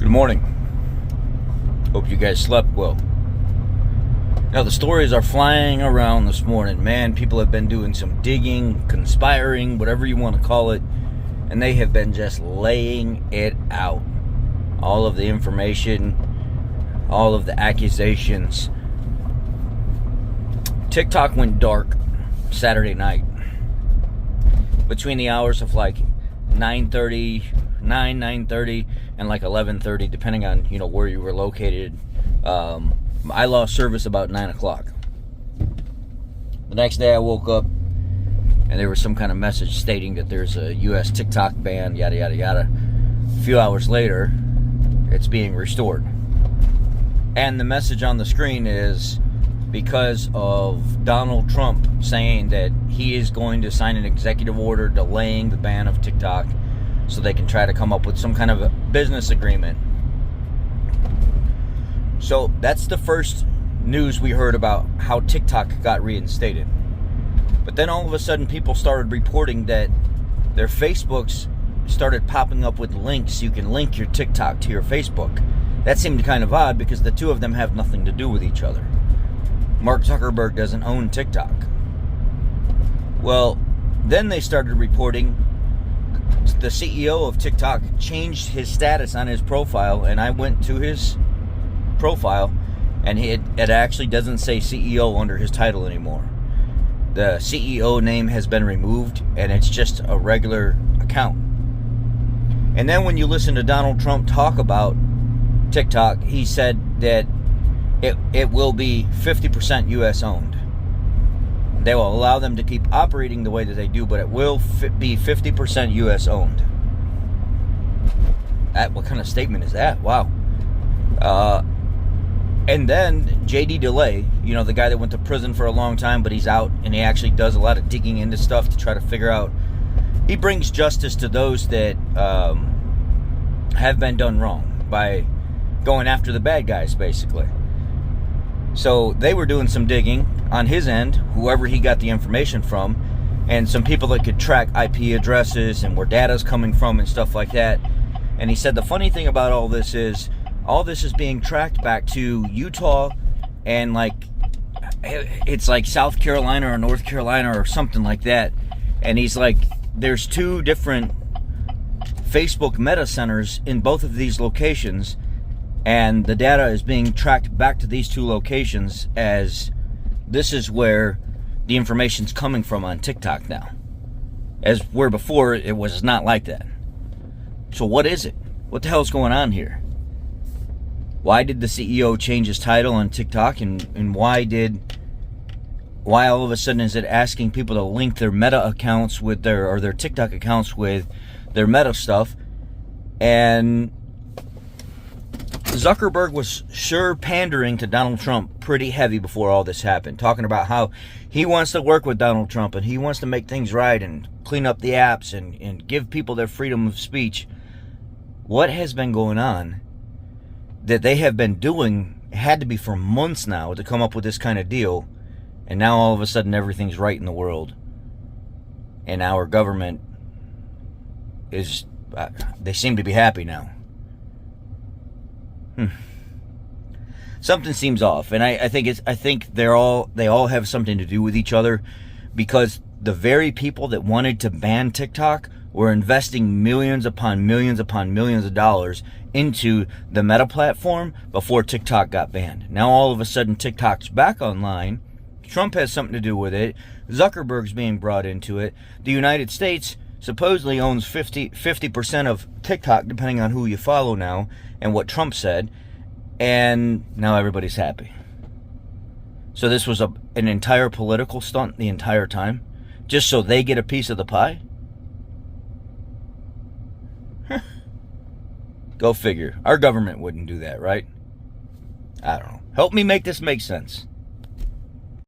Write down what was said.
Good morning. Hope you guys slept well. Now, the stories are flying around this morning. Man, people have been doing some digging, conspiring, whatever you want to call it, and they have been just laying it out. All of the information, all of the accusations. TikTok went dark Saturday night between the hours of like 9:30 and like 11:30, depending on where you were located. I lost service about 9 o'clock. The next day I woke up and there was some kind of message stating that there's a US TikTok ban, yada yada yada. A few hours later, it's being restored, and the message on the screen is because of Donald Trump saying that he is going to sign an executive order delaying the ban of TikTok so they can try to come up with some kind of a business agreement. So that's the first news we heard about how TikTok got reinstated. But then all of a sudden people started reporting that their Facebooks started popping up with links. You can link your TikTok to your Facebook. That seemed kind of odd because the two of them have nothing to do with each other. Mark Zuckerberg doesn't own TikTok. Well, then they started reporting the CEO of TikTok changed his status on his profile, and I went to his profile, and it actually doesn't say CEO under his title anymore. The CEO name has been removed, and it's just a regular account. And then when you listen to Donald Trump talk about TikTok, he said that it will be 50% U.S. owned. They will allow them to keep operating the way that they do, but it will be 50% U.S. owned. What kind of statement is that? Wow. And then J.D. DeLay, the guy that went to prison for a long time, but he's out, and he actually does a lot of digging into stuff to try to figure out. He brings justice to those that have been done wrong by going after the bad guys, basically. So they were doing some digging on his end, whoever he got the information from, and some people that could track IP addresses and where data's coming from and stuff like that. And he said the funny thing about all this is being tracked back to Utah and it's like South Carolina or North Carolina or something like that. And he's like, there's two different Facebook meta centers in both of these locations, and the data is being tracked back to these two locations, as this is where the information's coming from on TikTok now. As where before it was not like that. So what is it? What the hell's going on here? Why did the CEO change his title on TikTok, and why all of a sudden is it asking people to link their Meta accounts with their TikTok accounts with their Meta stuff? And Zuckerberg was sure pandering to Donald Trump pretty heavy before all this happened, talking about how he wants to work with Donald Trump and he wants to make things right and clean up the apps and give people their freedom of speech. What has been going on that they have been doing had to be for months now to come up with this kind of deal, and now all of a sudden everything's right in the world, and our government is they seem to be happy now. Something seems off, and I think they all have something to do with each other, because the very people that wanted to ban TikTok were investing millions upon millions upon millions of dollars into the Meta platform before TikTok got banned. Now all of a sudden TikTok's back online. Trump has something to do with it. Zuckerberg's being brought into it. The United States supposedly owns 50% of TikTok, depending on who you follow now and what Trump said. And now everybody's happy. So this was an entire political stunt the entire time, just so they get a piece of the pie? Go figure. Our government wouldn't do that, right? I don't know. Help me make this make sense.